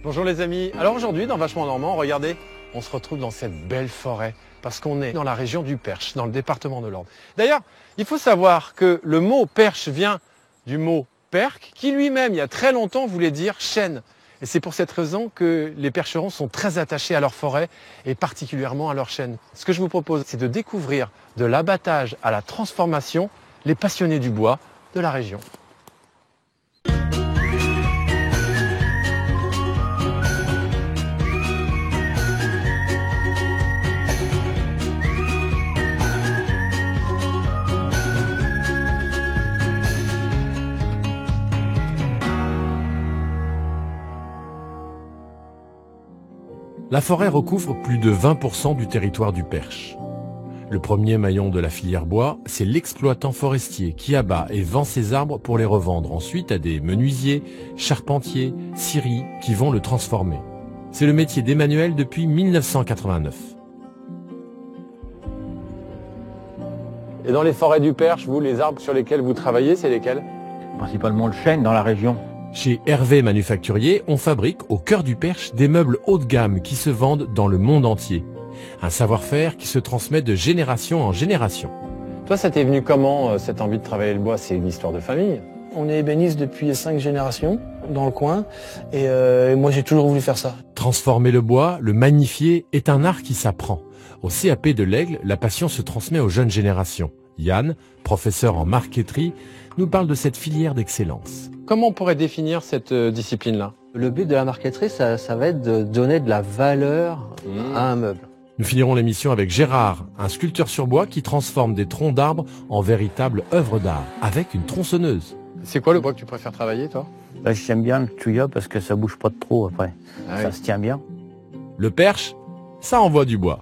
Bonjour les amis. Alors aujourd'hui, dans Vachement Normand, regardez, on se retrouve dans cette belle forêt parce qu'on est dans la région du Perche, dans le département de l'Orne. D'ailleurs, il faut savoir que le mot perche vient du mot perque, qui lui-même, il y a très longtemps, voulait dire chêne. Et c'est pour cette raison que les percherons sont très attachés à leur forêt et particulièrement à leur chêne. Ce que je vous propose, c'est de découvrir de l'abattage à la transformation les passionnés du bois de la région. La forêt recouvre plus de 20% du territoire du Perche. Le premier maillon de la filière bois, c'est l'exploitant forestier qui abat et vend ses arbres pour les revendre ensuite à des menuisiers, charpentiers, scieries qui vont le transformer. C'est le métier d'Emmanuel depuis 1989. Et dans les forêts du Perche, vous, les arbres sur lesquels vous travaillez, c'est lesquels? Principalement le chêne dans la région. Chez Hervé Manufacturier, on fabrique au cœur du Perche des meubles haut de gamme qui se vendent dans le monde entier. Un savoir-faire qui se transmet de génération en génération. Toi, ça t'est venu comment, cette envie de travailler le bois? C'est une histoire de famille. On est ébéniste depuis 5 générations dans le coin et moi j'ai toujours voulu faire ça. Transformer le bois, le magnifier, est un art qui s'apprend. Au CAP de l'Aigle, la passion se transmet aux jeunes générations. Yann, professeur en marqueterie, nous parle de cette filière d'excellence. Comment on pourrait définir cette discipline-là? Le but de la marqueterie, ça va être de donner de la valeur à un meuble. Nous finirons l'émission avec Gérard, un sculpteur sur bois qui transforme des troncs d'arbres en véritables œuvres d'art, avec une tronçonneuse. C'est quoi le bois que tu préfères travailler, toi? Là, j'aime bien le tuya parce que ça bouge pas de trop après. Ah Ça oui. se tient bien. Le Perche, ça envoie du bois.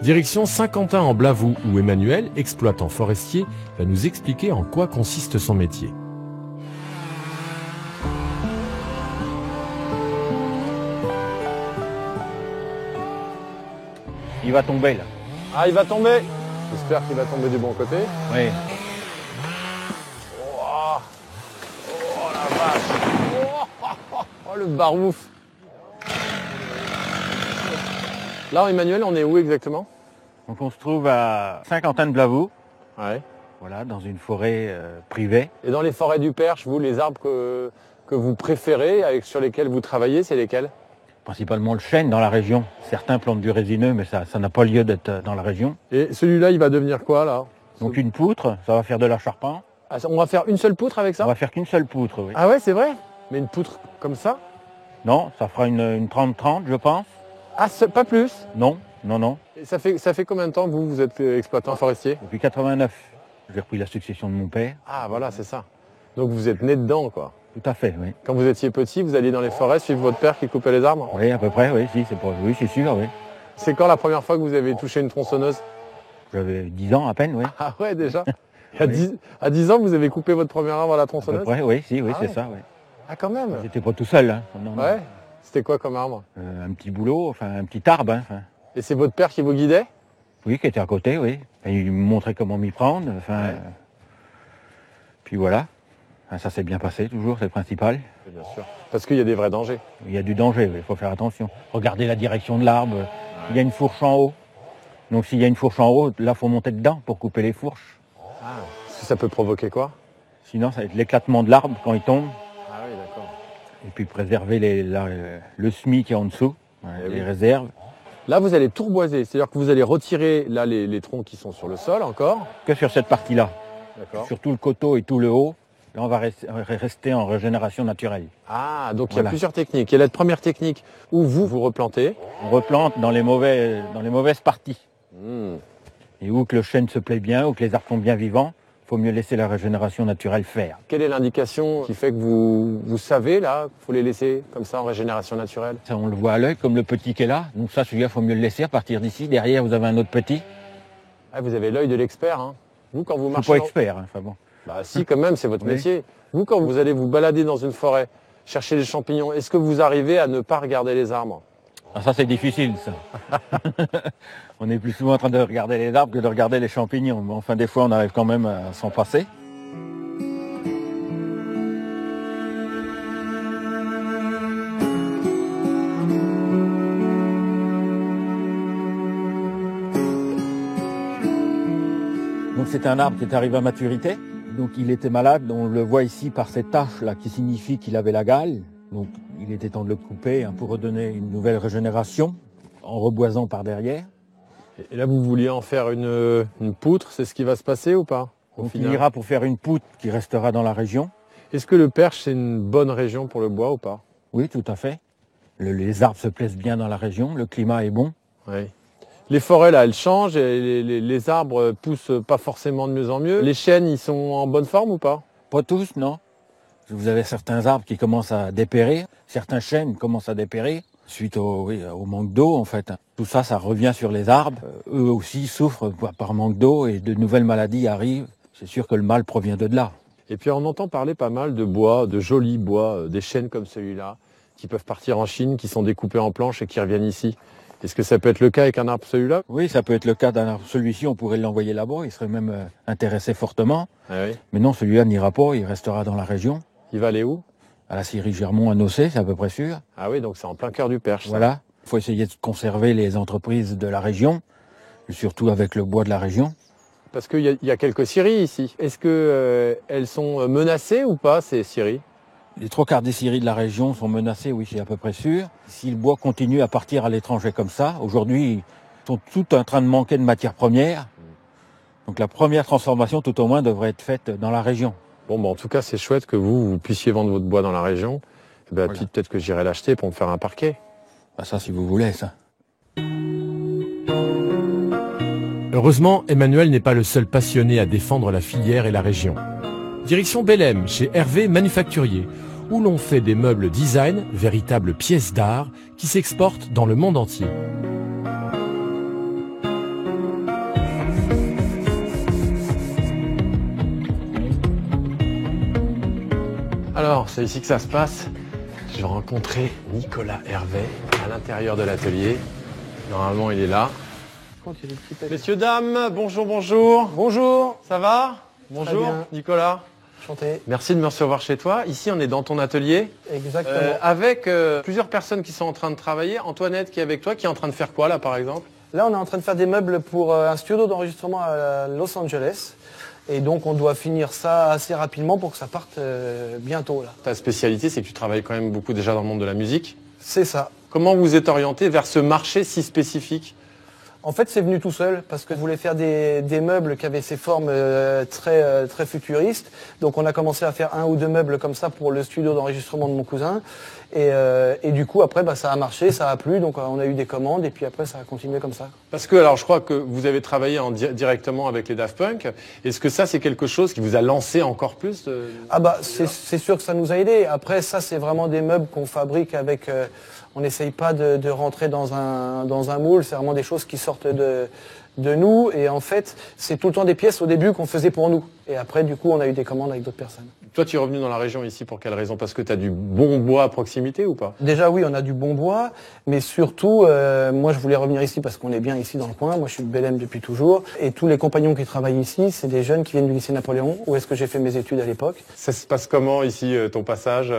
Direction Saint-Quentin-en-Blavou où Emmanuel, exploitant forestier, va nous expliquer en quoi consiste son métier. Il va tomber là. Ah, il va tomber. J'espère qu'il va tomber du bon côté. Oui. Oh, oh la vache. Oh, le barouf. Là, Emmanuel, on est où exactement? Donc on se trouve à Saint-Quentin-de-Blavou, Ouais. voilà, dans une forêt privée. Et dans les forêts du Perche, vous, les arbres que vous préférez, sur lesquels vous travaillez, c'est lesquels? Principalement le chêne dans la région. Certains plantent du résineux, mais ça n'a pas lieu d'être dans la région. Et celui-là, il va devenir quoi, là? Donc une poutre, ça va faire de la charpente. Ah, on va faire une seule poutre avec ça? On va faire qu'une seule poutre, oui. Ah ouais, c'est vrai? Mais une poutre comme ça? Non, ça fera une 30-30, je pense. Ah, pas plus? Non, non, non. Et ça fait combien de temps que vous êtes exploitant forestier? Depuis 89, j'ai repris la succession de mon père. Ah, voilà, c'est ça. Donc vous êtes né dedans, quoi. Tout à fait, oui. Quand vous étiez petit, vous alliez dans les forêts suivre votre père qui coupait les arbres? Oui, à peu près, oui, si, oui, c'est sûr, oui. C'est quand la première fois que vous avez touché une tronçonneuse? J'avais 10 ans à peine, oui. Ah ouais, déjà? À 10 ans, vous avez coupé votre premier arbre à la À peu tronçonneuse? près, oui, si, oui, Ah c'est ouais. ça, oui. Ah, quand même? J'étais pas tout seul, hein. Non, non. Ouais. C'était quoi comme arbre? Un petit boulot, enfin un petit arbre, hein. Enfin, Et c'est votre père qui vous guidait? oui, qui était à côté, oui. Et il me montrait comment m'y prendre, enfin. Ouais. Puis voilà. Enfin, ça s'est bien passé toujours, c'est le principal. Bien sûr. Parce qu'il y a des vrais dangers. Il y a du danger, il faut faire attention. Regardez la direction de l'arbre. Il y a une fourche en haut. Donc s'il y a une fourche en haut, là faut monter dedans pour couper les fourches. Ah. Ça peut provoquer quoi? Sinon ça va être l'éclatement de l'arbre quand il tombe. Ah oui, d'accord. Et puis préserver le semis qui est en dessous, les réserves. Là, vous allez tout reboiser. C'est-à-dire que vous allez retirer là les troncs qui sont sur le sol encore. Que sur cette partie-là. D'accord. Sur tout le coteau et tout le haut, là on va rester en régénération naturelle. Ah, donc il y a Voilà. plusieurs techniques. Il y a la première technique où vous replantez. On replante dans les mauvaises parties. Hmm. Et où que le chêne se plaît bien, où que les arbres sont bien vivants, il faut mieux laisser la régénération naturelle faire. Quelle est l'indication qui fait que vous savez là qu'il faut les laisser comme ça en régénération naturelle? Ça, on le voit à l'œil, comme le petit qui est là. Donc ça, celui-là, il faut mieux le laisser à partir d'ici. Derrière, vous avez un autre petit. Ah, vous avez l'œil de l'expert. Hein. Vous, quand vous Je suis marchez pas dans- expert, hein, enfin bon. Bah si, quand même, c'est votre Oui. métier. Vous, quand vous allez vous balader dans une forêt, chercher les champignons, est-ce que vous arrivez à ne pas regarder les arbres? Ah, ça c'est difficile ça. On est plus souvent en train de regarder les arbres que de regarder les champignons. Mais enfin des fois on arrive quand même à s'en passer. Donc c'est un arbre qui est arrivé à maturité. Donc il était malade, on le voit ici par cette tache là qui signifie qu'il avait la gale. Donc il était temps de le couper pour redonner une nouvelle régénération en reboisant par derrière. Et là, vous vouliez en faire une poutre, c'est ce qui va se passer ou pas au On final finira pour faire une poutre qui restera dans la région. Est-ce que le Perche, c'est une bonne région pour le bois ou pas? Oui, tout à fait. Les arbres se plaisent bien dans la région, le climat est bon. Oui. Les forêts, là, elles changent, et les arbres poussent pas forcément de mieux en mieux. Les chênes, ils sont en bonne forme ou pas? Pas tous, non. Vous avez certains arbres qui commencent à dépérir, certains chênes commencent à dépérir, suite au manque d'eau en fait. Tout ça, ça revient sur les arbres. Eux aussi souffrent par manque d'eau et de nouvelles maladies arrivent. C'est sûr que le mal provient de là. Et puis on entend parler pas mal de bois, de jolis bois, des chênes comme celui-là, qui peuvent partir en Chine, qui sont découpés en planches et qui reviennent ici. Est-ce que ça peut être le cas avec un arbre celui-là? Oui, ça peut être le cas d'un arbre. Celui-ci, on pourrait l'envoyer là-bas, il serait même intéressé fortement. Ah oui. Mais non, celui-là n'ira pas, il restera dans la région. Il va aller où? À la scierie Germont, à Nocé, c'est à peu près sûr. Ah oui, donc c'est en plein cœur du Perche. Ça. Voilà. Il faut essayer de conserver les entreprises de la région, surtout avec le bois de la région. Parce qu'il y a quelques scieries ici. Est-ce que elles sont menacées ou pas, ces scieries? Les 3/4 des scieries de la région sont menacées, oui, c'est à peu près sûr. Si le bois continue à partir à l'étranger comme ça, aujourd'hui, ils sont tous en train de manquer de matières premières. Donc la première transformation, tout au moins, devrait être faite dans la région. Bon, bah, en tout cas, c'est chouette que vous puissiez vendre votre bois dans la région. Eh ben, Voilà. peut-être que j'irai l'acheter pour me faire un parquet. Bah ça, si vous voulez, ça. Heureusement, Emmanuel n'est pas le seul passionné à défendre la filière et la région. Direction Bellem, chez Hervé Manufacturier, où l'on fait des meubles design, véritables pièces d'art, qui s'exportent dans le monde entier. Alors, c'est ici que ça se passe. Je vais rencontrer Nicolas Hervé à l'intérieur de l'atelier. Normalement, il est là. Messieurs, dames, bonjour, bonjour. Bonjour. Ça va? Bonjour, bien. Nicolas. Enchanté. Merci de me recevoir chez toi. Ici, on est dans ton atelier Exactement. avec plusieurs personnes qui sont en train de travailler. Antoinette qui est avec toi, qui est en train de faire quoi là, par exemple? Là, on est en train de faire des meubles pour un studio d'enregistrement à Los Angeles. Et donc, on doit finir ça assez rapidement pour que ça parte bientôt. Là. Ta spécialité, c'est que tu travailles quand même beaucoup déjà dans le monde de la musique. C'est ça. Comment vous êtes orienté vers ce marché si spécifique? En fait, c'est venu tout seul parce que je voulais faire des meubles qui avaient ces formes très futuristes. Donc, on a commencé à faire 1 ou 2 meubles comme ça pour le studio d'enregistrement de mon cousin. Et du coup, après, ça a marché, ça a plu. Donc, on a eu des commandes et puis après, ça a continué comme ça. Parce que, alors, je crois que vous avez travaillé directement avec les Daft Punk. Est-ce que ça, c'est quelque chose qui vous a lancé encore plus Ah bah, c'est sûr que ça nous a aidés. Après, ça, c'est vraiment des meubles qu'on fabrique avec... on n'essaye pas de rentrer dans un moule. C'est vraiment des choses qui sortent de nous. Et en fait, c'est tout le temps des pièces au début qu'on faisait pour nous. Et après, du coup, on a eu des commandes avec d'autres personnes. Toi, tu es revenu dans la région ici pour quelle raison? Parce que tu as du bon bois à proximité ou pas? Déjà, oui, on a du bon bois. Mais surtout, moi, je voulais revenir ici parce qu'on est bien ici dans le coin. Moi, je suis de Bellem depuis toujours. Et tous les compagnons qui travaillent ici, c'est des jeunes qui viennent du lycée Napoléon, où est-ce que j'ai fait mes études à l'époque. Ça se passe comment ici, ton passage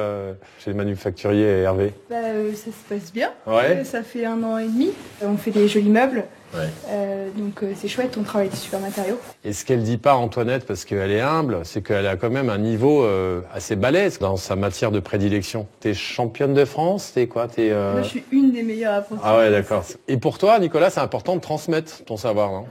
chez les manufacturiers et Hervé? Ça se passe bien. Ouais. Ça fait 1 an et demi. On fait des jolis meubles. Ouais. Donc c'est chouette, on travaille des super matériaux. Et ce qu'elle dit pas, Antoinette, parce qu'elle est humble, c'est qu'elle a quand même un niveau assez balèze dans sa matière de prédilection. T'es championne de France, t'es quoi? Moi, je suis une des meilleures apprenties. Ah ouais, d'accord. Et pour toi, Nicolas, c'est important de transmettre ton savoir, non?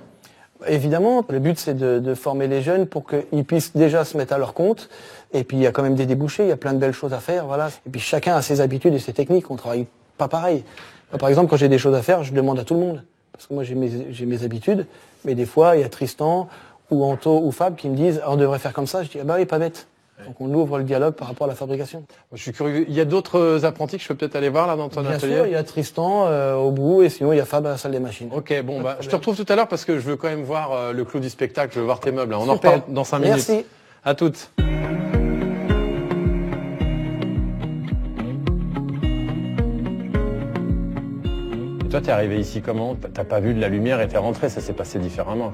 Évidemment, le but, c'est de former les jeunes pour qu'ils puissent déjà se mettre à leur compte. Et puis, il y a quand même des débouchés, il y a plein de belles choses à faire, voilà. Et puis, chacun a ses habitudes et ses techniques, on travaille pas pareil. Moi, par exemple, quand j'ai des choses à faire, je demande à tout le monde. Parce que moi, j'ai mes habitudes, mais des fois, il y a Tristan ou Anto ou Fab qui me disent « on devrait faire comme ça ». Je dis « ah bah oui, pas bête ». Donc on ouvre le dialogue par rapport à la fabrication. Je suis curieux. Il y a d'autres apprentis que je peux peut-être aller voir là dans ton Bien atelier? sûr, il y a Tristan au bout et sinon il y a Fab à la salle des machines. Ok, bon, je te retrouve tout à l'heure parce que je veux quand même voir le clou du spectacle, je veux voir tes meubles. On en Super. reparle dans 5 minutes. Merci. À toutes. Et toi, t'es arrivé ici comment? T'as pas vu de la lumière et t'es rentré, ça s'est passé différemment.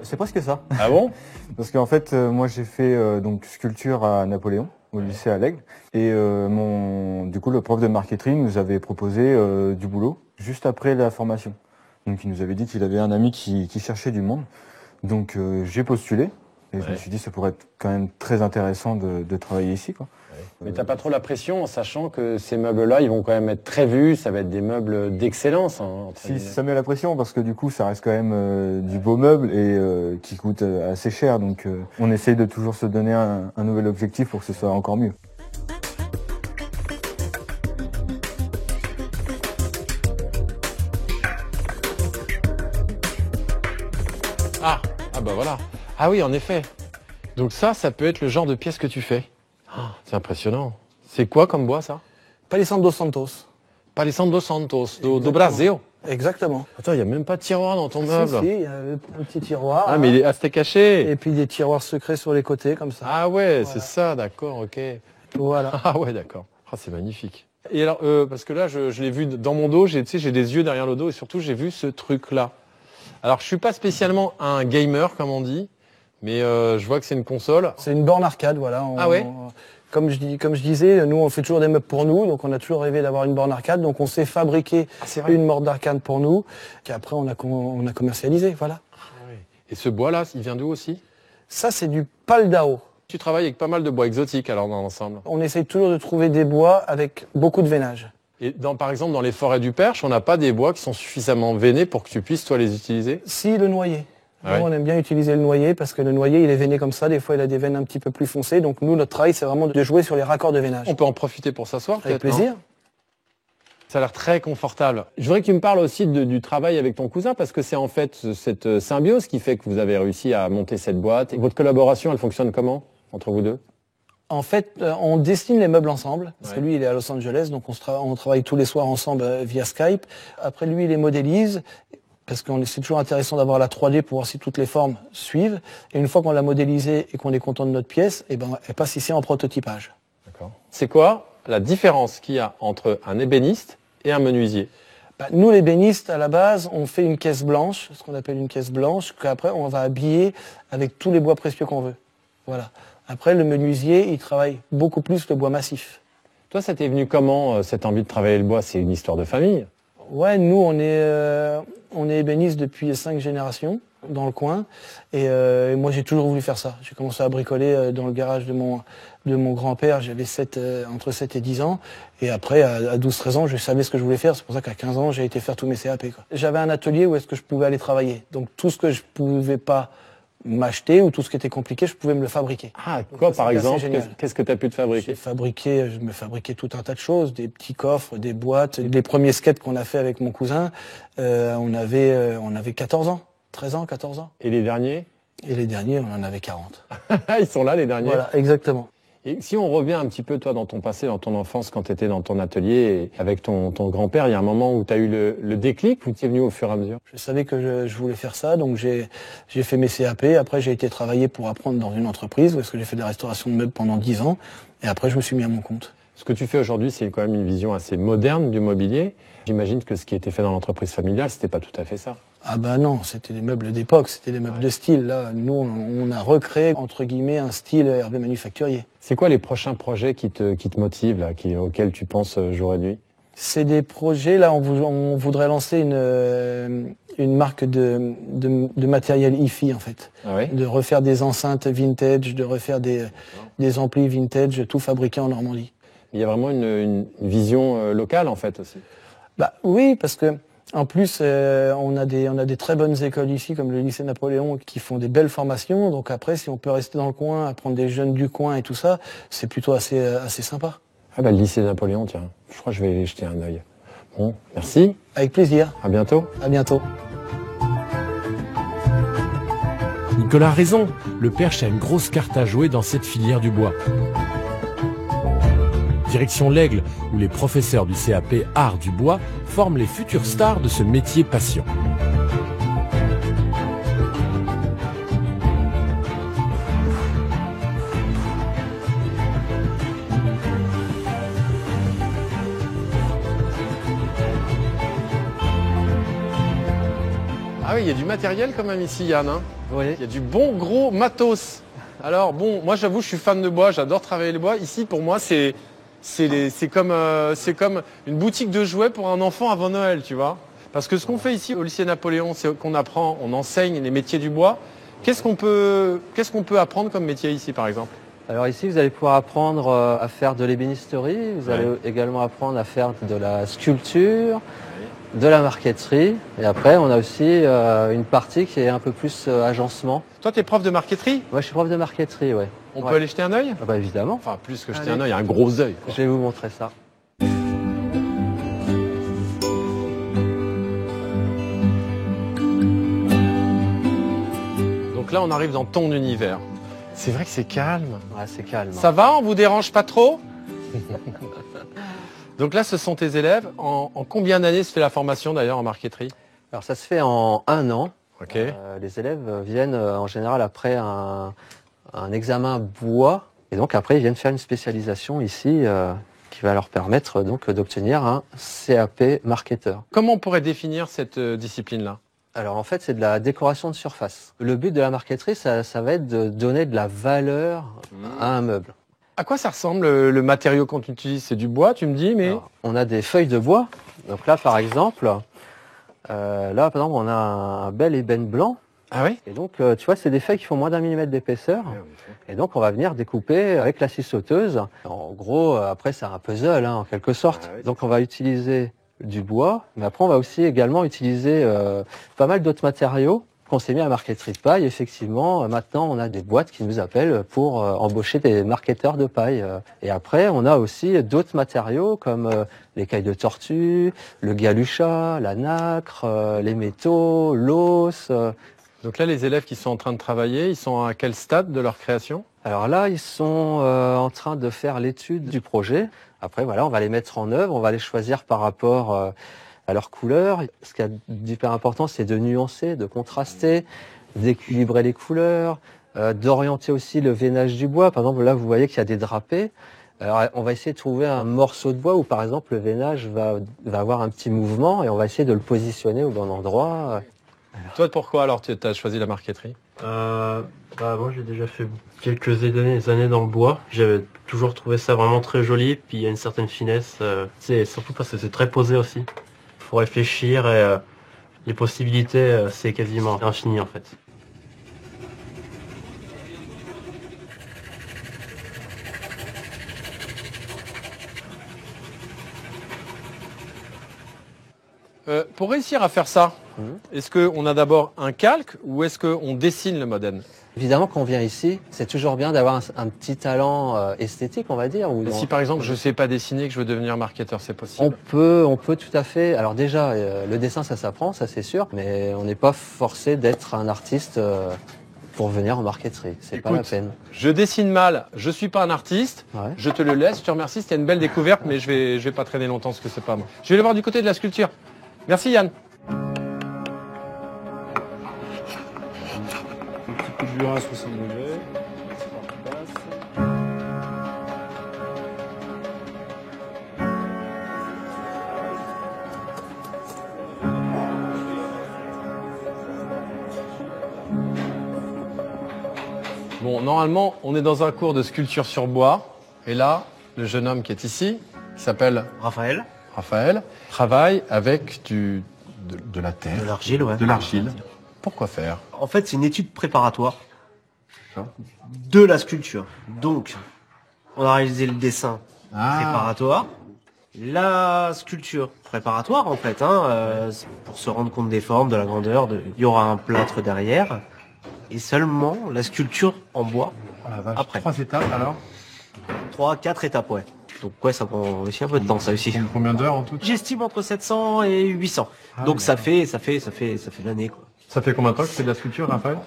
C'est presque ça. Ah bon? Parce qu'en fait, moi j'ai fait donc sculpture à Napoléon, au lycée à l'Aigle. Et du coup, le prof de marketing nous avait proposé du boulot juste après la formation. Donc il nous avait dit qu'il avait un ami qui cherchait du monde. Donc j'ai postulé. Et je me suis dit ça pourrait être quand même très intéressant de travailler ici, quoi. Mais t'as pas trop la pression en sachant que ces meubles-là, ils vont quand même être très vus, ça va être des meubles d'excellence. Hein, Si, ça met la pression parce que du coup, ça reste quand même du beau meuble et qui coûte assez cher. Donc on essaye de toujours se donner un nouvel objectif pour que ce soit encore mieux. Ah bah voilà. Ah oui, en effet. Donc ça peut être le genre de pièce que tu fais. C'est impressionnant. C'est quoi comme bois, ça? Palisandro Santos. Palisandro Santos, do Brasil. Exactement. Attends, il n'y a même pas de tiroir dans ton meuble. Si, il y a un petit tiroir. Ah, mais c'était caché. Et puis des tiroirs secrets sur les côtés, comme ça. Ah ouais, Voilà. c'est ça, d'accord, ok. Voilà. Ah ouais, d'accord. Ah, c'est magnifique. Et alors, parce que là, je l'ai vu dans mon dos, j'ai des yeux derrière le dos, et surtout, j'ai vu ce truc-là. Alors, je suis pas spécialement un gamer, comme on dit, mais je vois que c'est une console. C'est une borne arcade, voilà. Ah ouais. Comme je disais, nous on fait toujours des meubles pour nous, donc on a toujours rêvé d'avoir une borne arcade, donc on s'est fabriqué une borne d'arcade pour nous, qu'après on a commercialisé, voilà. Et ce bois-là, il vient d'où aussi? Ça c'est du paldao. Tu travailles avec pas mal de bois exotiques alors dans l'ensemble. On essaye toujours de trouver des bois avec beaucoup de veinage. Et par exemple dans les forêts du Perche, on n'a pas des bois qui sont suffisamment veinés pour que tu puisses toi les utiliser? Si, le noyer. Ah ouais. Nous, on aime bien utiliser le noyer parce que le noyer il est veiné comme ça, des fois il a des veines un petit peu plus foncées, donc nous notre travail c'est vraiment de jouer sur les raccords de veinage. On peut en profiter pour s'asseoir Avec peut-être? plaisir. Non, ça a l'air très confortable. Je voudrais que tu me parles aussi du travail avec ton cousin parce que c'est en fait cette symbiose qui fait que vous avez réussi à monter cette boîte. Et votre collaboration, elle fonctionne comment entre vous deux? En fait, on dessine les meubles ensemble, parce que Ouais. lui, il est à Los Angeles, donc on travaille tous les soirs ensemble via Skype. Après, lui, il les modélise, parce que c'est toujours intéressant d'avoir la 3D pour voir si toutes les formes suivent. Et une fois qu'on l'a modélisée et qu'on est content de notre pièce, eh ben, elle passe ici en prototypage. D'accord. C'est quoi la différence qu'il y a entre un ébéniste et un menuisier? Nous, les bénistes, à la base, on fait une caisse blanche, ce qu'on appelle une caisse blanche, qu'après, on va habiller avec tous les bois précieux qu'on veut. Voilà. Après, le menuisier, il travaille beaucoup plus le bois massif. Toi, ça t'est venu comment cette envie de travailler le bois? C'est une histoire de famille? Ouais, nous, on est ébénistes depuis 5 générations dans le coin. Et moi, j'ai toujours voulu faire ça. J'ai commencé à bricoler dans le garage de mon grand-père. J'avais entre 7 et 10 ans. Et après, à 12-13 ans, je savais ce que je voulais faire. C'est pour ça qu'à 15 ans, j'ai été faire tous mes CAP, quoi. J'avais un atelier où est-ce que je pouvais aller travailler. Donc, tout ce que je pouvais pas m'acheter ou tout ce qui était compliqué, je pouvais me le fabriquer. Ah, quoi ça, par c'est assez exemple? génial. Qu'est-ce que tu as pu te fabriquer? Je me fabriquais tout un tas de choses, des petits coffres, des boîtes. Les premiers skates qu'on a fait avec mon cousin, on avait 14 ans, 13 ans, 14 ans. Et les derniers? Et les derniers, on en avait 40. Ils sont là, les derniers? Voilà, exactement. Et si on revient un petit peu, toi, dans ton passé, dans ton enfance, quand tu étais dans ton atelier et avec ton grand-père, il y a un moment où tu as eu le déclic ou tu es venu au fur et à mesure? Je savais que je voulais faire ça, donc j'ai fait mes CAP. Après, j'ai été travailler pour apprendre dans une entreprise, parce que j'ai fait de la restauration de meubles pendant 10 ans. Et après, je me suis mis à mon compte. Ce que tu fais aujourd'hui, c'est quand même une vision assez moderne du mobilier. J'imagine que ce qui était fait dans l'entreprise familiale, c'était pas tout à fait ça. Ah bah non, c'était des meubles d'époque, c'était des meubles de style. Là, nous, on a recréé, entre guillemets, un style Hervé manufacturier. C'est quoi les prochains projets qui te motivent, là, auxquels tu penses jour et nuit? C'est des projets, là, on voudrait lancer une marque de matériel hi-fi, en fait. Ah oui? De refaire des enceintes vintage, de refaire des amplis vintage, tout fabriqué en Normandie. Il y a vraiment une vision locale, en fait, aussi. Bah oui, parce que en plus, on a des très bonnes écoles ici, comme le lycée Napoléon, qui font des belles formations. Donc après, si on peut rester dans le coin, apprendre des jeunes du coin et tout ça, c'est plutôt assez sympa. Ah bah le lycée Napoléon, tiens. Je crois que je vais y jeter un œil. Bon, merci. Avec plaisir. À bientôt. À bientôt. Nicolas a raison, le Perche a une grosse carte à jouer dans cette filière du bois. Direction l'Aigle, où les professeurs du CAP Art du Bois forment les futures stars de ce métier passion. il y a du matériel quand même ici, Yann. Hein. Oui. Il y a du bon gros matos. Alors bon, moi j'avoue, je suis fan de bois, j'adore travailler le bois. Ici, pour moi, c'est comme une boutique de jouets pour un enfant avant Noël, tu vois. Parce que ce qu'on fait ici au lycée Napoléon, c'est qu'on apprend, on enseigne les métiers du bois. Qu'est-ce qu'on peut apprendre comme métier ici, par exemple? Alors ici, vous allez pouvoir apprendre à faire de l'ébénisterie. Vous allez également apprendre à faire de la sculpture, de la marqueterie. Et après, on a aussi une partie qui est un peu plus agencement. Toi, tu es prof de marqueterie? Moi, je suis prof de marqueterie, ouais. On peut aller jeter un œil? Ah bah évidemment. Enfin, plus que jeter un œil, un gros œil. Je vais vous montrer ça. Donc là, on arrive dans ton univers. C'est vrai que c'est calme. Ouais, c'est calme. Ça va? On vous dérange pas trop? Donc là, ce sont tes élèves. En combien d'années se fait la formation d'ailleurs en marqueterie? Alors ça se fait en 1 an. Ok. Les élèves viennent en général après un examen bois. Et donc après, ils viennent faire une spécialisation ici qui va leur permettre donc d'obtenir un CAP marketeur. Comment on pourrait définir cette discipline-là? Alors en fait, c'est de la décoration de surface. Le but de la marqueterie, ça va être de donner de la valeur à un meuble. À quoi ça ressemble le matériau qu'on utilise? C'est du bois, tu me dis, mais... Alors, on a des feuilles de bois. Donc là, par exemple, on a un bel ébène blanc. Ah oui? Et donc, tu vois, c'est des feuilles qui font moins d'1 millimètre d'épaisseur. Et donc, on va venir découper avec la scie sauteuse. En gros, après, c'est un puzzle, hein, en quelque sorte. Ah oui. Donc, on va utiliser du bois, mais après, on va aussi également utiliser pas mal d'autres matériaux qu'on s'est mis à la marqueterie de paille. Effectivement, maintenant, on a des boîtes qui nous appellent pour embaucher des marketeurs de paille. Et après, on a aussi d'autres matériaux comme l'écaille de tortue, le galucha, la nacre, les métaux, l'os. Donc là, les élèves qui sont en train de travailler, ils sont à quel stade de leur création? Alors là, ils sont en train de faire l'étude du projet. Après, voilà, on va les mettre en œuvre, on va les choisir par rapport à leur couleur. Ce qui est d'hyper important, c'est de nuancer, de contraster, d'équilibrer les couleurs, d'orienter aussi le veinage du bois. Par exemple, là, vous voyez qu'il y a des drapés. Alors, on va essayer de trouver un morceau de bois où, par exemple, le veinage va avoir un petit mouvement et on va essayer de le positionner au bon endroit. Toi, pourquoi alors tu as choisi la marqueterie? Moi j'ai déjà fait quelques années dans le bois. J'avais toujours trouvé ça vraiment très joli, puis il y a une certaine finesse. C'est surtout parce que c'est très posé aussi. Faut réfléchir et les possibilités c'est quasiment infini en fait. Pour réussir à faire ça, est-ce qu'on a d'abord un calque ou est-ce qu'on dessine le modèle? Évidemment, quand on vient ici, c'est toujours bien d'avoir un petit talent esthétique, on va dire. Si par exemple je ne sais pas dessiner, que je veux devenir marketeur, c'est possible? On peut tout à fait. Alors déjà, le dessin, ça s'apprend, ça c'est sûr, mais on n'est pas forcé d'être un artiste pour venir en marqueterie. C'est pas la peine. Je dessine mal, je suis pas un artiste, Ouais. je te le laisse, je te remercie, c'était une belle découverte, mais je vais pas traîner longtemps parce que c'est pas moi. Je vais aller voir du côté de la sculpture. Merci Yann. Un petit coup de burin à 60 degrés. Bon, normalement, on est dans un cours de sculpture sur bois. Et là, le jeune homme qui est ici, qui s'appelle Raphaël. Travaille avec de la terre. De l'argile, ouais. De l'argile. Pourquoi faire? En fait, c'est une étude préparatoire de la sculpture. Donc, on a réalisé le dessin préparatoire, la sculpture préparatoire, en fait, pour se rendre compte des formes, de la grandeur. Il y aura un plâtre derrière. Et seulement la sculpture en bois. Oh la vache. Après. 3 étapes alors? 3-4 étapes, ouais. Donc ouais, ça prend aussi un peu de temps, ça aussi. Combien d'heures en tout? J'estime entre 700 et 800. Donc ça fait l'année, quoi. Ça fait combien de temps que tu fais de la sculpture, Raphaël?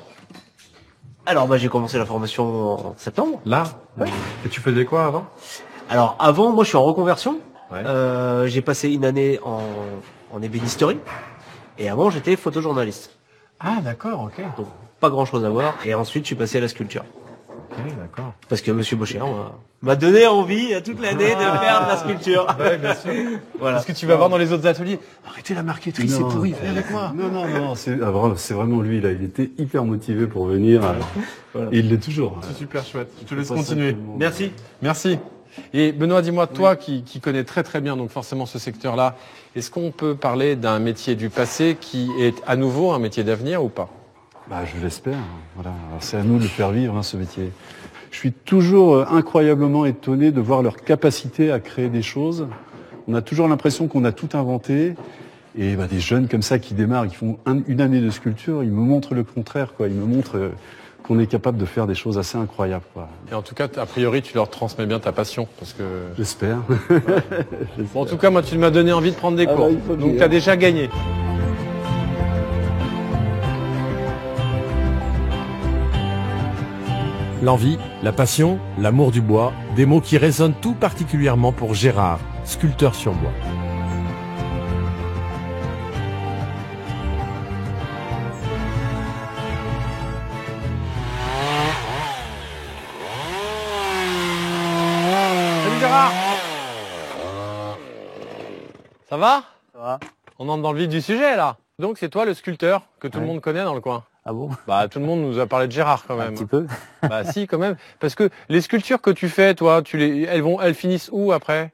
Alors j'ai commencé la formation en septembre. Là? Ouais. Et tu faisais quoi avant? Alors avant, moi je suis en reconversion. Ouais. J'ai passé une année en ébénisterie. Et avant j'étais photojournaliste. Ah d'accord, ok. Donc pas grand chose à voir. Et ensuite je suis passé à la sculpture. d'accord. Parce que Monsieur Bocher m'a donné envie toute l'année de faire de la sculpture. Ouais, bien sûr. Voilà. Est-ce que tu vas voir dans les autres ateliers? Arrêtez la marqueterie, c'est Non. pourri, viens avec moi. Non, c'est vraiment lui, là. Il était hyper motivé pour venir. Voilà. Et il l'est toujours. C'est super chouette. Je te laisse C'est pas ça continuer. tout le monde. Merci. Merci. Et Benoît, dis-moi, toi qui connais très très bien donc forcément ce secteur-là, est-ce qu'on peut parler d'un métier du passé qui est à nouveau un métier d'avenir ou pas? Bah, je l'espère. Voilà. Alors, c'est à nous de le faire vivre, ce métier. Je suis toujours incroyablement étonné de voir leur capacité à créer des choses. On a toujours l'impression qu'on a tout inventé. Et des jeunes comme ça qui démarrent, qui font une année de sculpture, ils me montrent le contraire, quoi. Ils me montrent qu'on est capable de faire des choses assez incroyables, quoi. Et en tout cas, a priori, tu leur transmets bien ta passion, parce que. J'espère. Bon, en tout cas, moi, tu m'as donné envie de prendre des cours. il faut Donc, bien. tu as déjà gagné. L'envie, la passion, l'amour du bois, des mots qui résonnent tout particulièrement pour Gérard, sculpteur sur bois. Salut Gérard. Ça va? Ça va? On entre dans le vif du sujet, là. Donc, c'est toi le sculpteur que tout le Ouais. monde connaît dans le coin. Ah bon? Bah, tout le monde nous a parlé de Gérard, quand Un même. petit peu. Bah, si, quand même. Parce que les sculptures que tu fais, toi, elles finissent où après?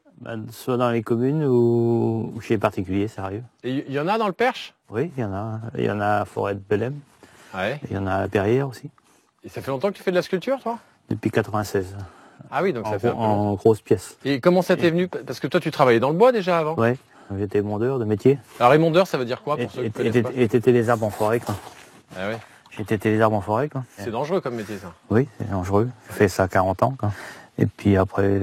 Soit dans les communes ou chez les particuliers, sérieux. Et il y en a dans le Perche? Oui, il y en a. Il y en a à Forêt de Belém. Ouais. Il y en a à Perrières aussi. Et ça fait longtemps que tu fais de la sculpture, toi? Depuis 96. Ah oui, donc ça fait un peu longtemps. En grosses pièces. Et comment ça t'est venu? Parce que toi, tu travaillais dans le bois déjà avant. Ouais. J'étais mondeur de métier. Alors, émondeur, ça veut dire quoi Et pour ceux qui connaissent pas? téter les arbres en forêt, quoi. Ah ouais. J'ai tété les arbres en forêt, quoi. C'est dangereux comme métier, ça. Oui, c'est dangereux. J'ai fait ça 40 ans, quoi. Et puis après,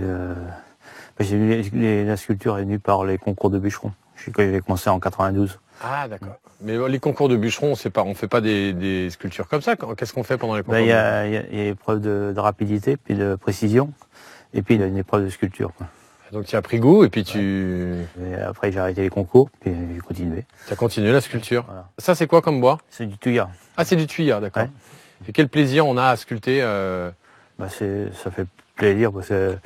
la sculpture est venue par les concours de bûcherons. J'ai commencé en 92. Ah, d'accord. Mais les concours de bûcherons, on fait pas des sculptures comme ça. Qu'est-ce qu'on fait pendant les concours? Il y a l'épreuve de rapidité, puis de précision, et puis il y a une épreuve de sculpture, quoi. Donc tu as pris goût et puis tu Et après, j'ai arrêté les concours, puis j'ai continué. as continué la sculpture. Voilà. Ça, c'est quoi comme bois? C'est du tuyat. Ah, c'est du tuyat, d'accord. Ouais. Et quel plaisir on a à sculpter Ça fait plaisir parce que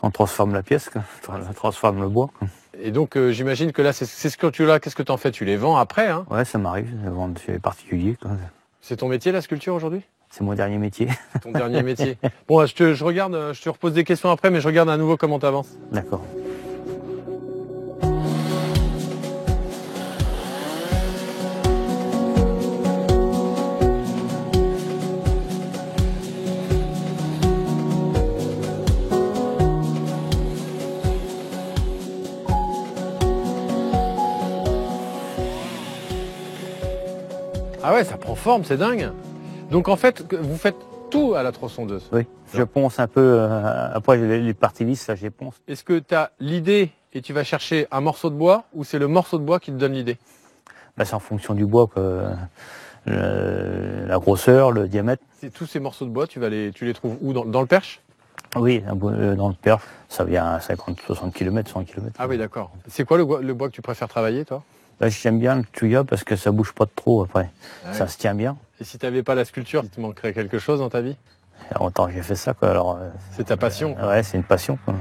on transforme la pièce, quoi. On transforme le bois, quoi. Et donc, j'imagine que là, ces sculptures-là, qu'est-ce que tu en fais? Tu les vends après, hein? Ouais, ça m'arrive de vendre chez les particuliers, quoi. C'est ton métier, la sculpture, aujourd'hui? C'est mon dernier métier. Ton dernier métier. Bon, je te repose des questions après, mais je regarde à nouveau comment t'avances. D'accord. Ah ouais, ça prend forme, c'est dingue. Donc en fait, vous faites tout à la tronçonneuse. Oui. Je ponce un peu. Après, les parties lisses, là, je les ponce. Est-ce que tu as l'idée et tu vas chercher un morceau de bois ou c'est le morceau de bois qui te donne l'idée? Là, c'est en fonction du bois, que la grosseur, le diamètre. Tous ces morceaux de bois, tu les trouves où? Dans le Perche? Oui, dans le Perche, ça vient à 50, 60 km, 100 km. Ah oui, d'accord. C'est quoi le bois que tu préfères travailler, toi? Là, j'aime bien le tuyat parce que ça bouge pas trop après. Ah Ça ouais. se tient bien. Et si tu n'avais pas la sculpture, il te manquerait quelque chose dans ta vie? Il y a longtemps que j'ai fait ça, quoi. Alors, C'est ta passion. ouais, c'est une passion, quoi.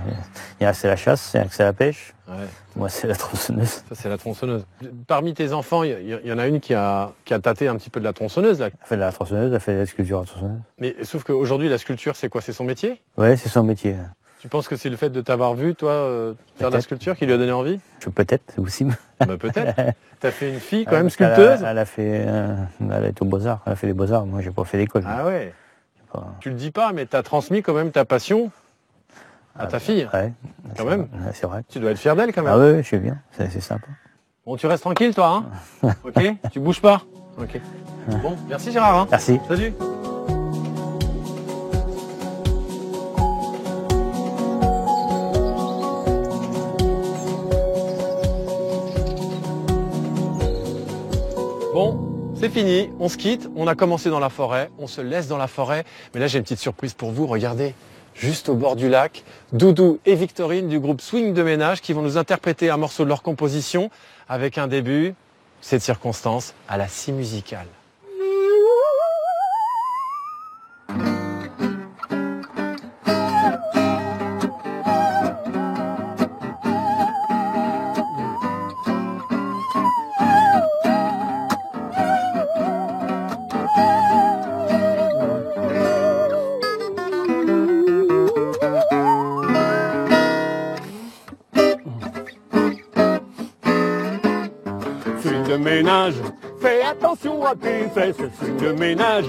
Il y a c'est la chasse, c'est la pêche. Ouais. Moi, c'est la tronçonneuse. Ça, c'est la tronçonneuse. Parmi tes enfants, il y en a une qui a tâté un petit peu de la tronçonneuse, là. Elle fait de la tronçonneuse, elle fait de la sculpture à la tronçonneuse. Mais sauf qu'aujourd'hui, la sculpture, c'est quoi? C'est son métier? Ouais, c'est son métier. Tu penses que c'est le fait de t'avoir vu, toi, faire de la Peut-être. sculpture qui lui a donné envie? Peut-être, c'est aussi. Bah, peut-être. T'as fait une fille, quand même, Parce qu'elle sculpteuse? Elle a fait, elle est au Beaux-Arts. Elle a fait les Beaux-Arts. Moi, j'ai pas fait l'école. Ah ouais. J'ai pas- Tu le dis pas, mais t'as transmis quand même ta passion à ta fille. Ouais. Quand même. Ouais, c'est vrai. Tu dois être fier d'elle, quand même. Ah ouais, je suis bien. C'est sympa. Bon, tu restes tranquille, toi, hein? Ok? Tu bouges pas? Ok. Bon, merci Gérard, hein? Merci. Salut. Bon, c'est fini, on se quitte, on a commencé dans la forêt, on se laisse dans la forêt, mais là j'ai une petite surprise pour vous, regardez, juste au bord du lac, Doudou et Victorine du groupe Swing de Ménage qui vont nous interpréter un morceau de leur composition avec un début, cette circonstance, à la scie musicale. ménage. Fais attention à tes fesses, signe de ménage.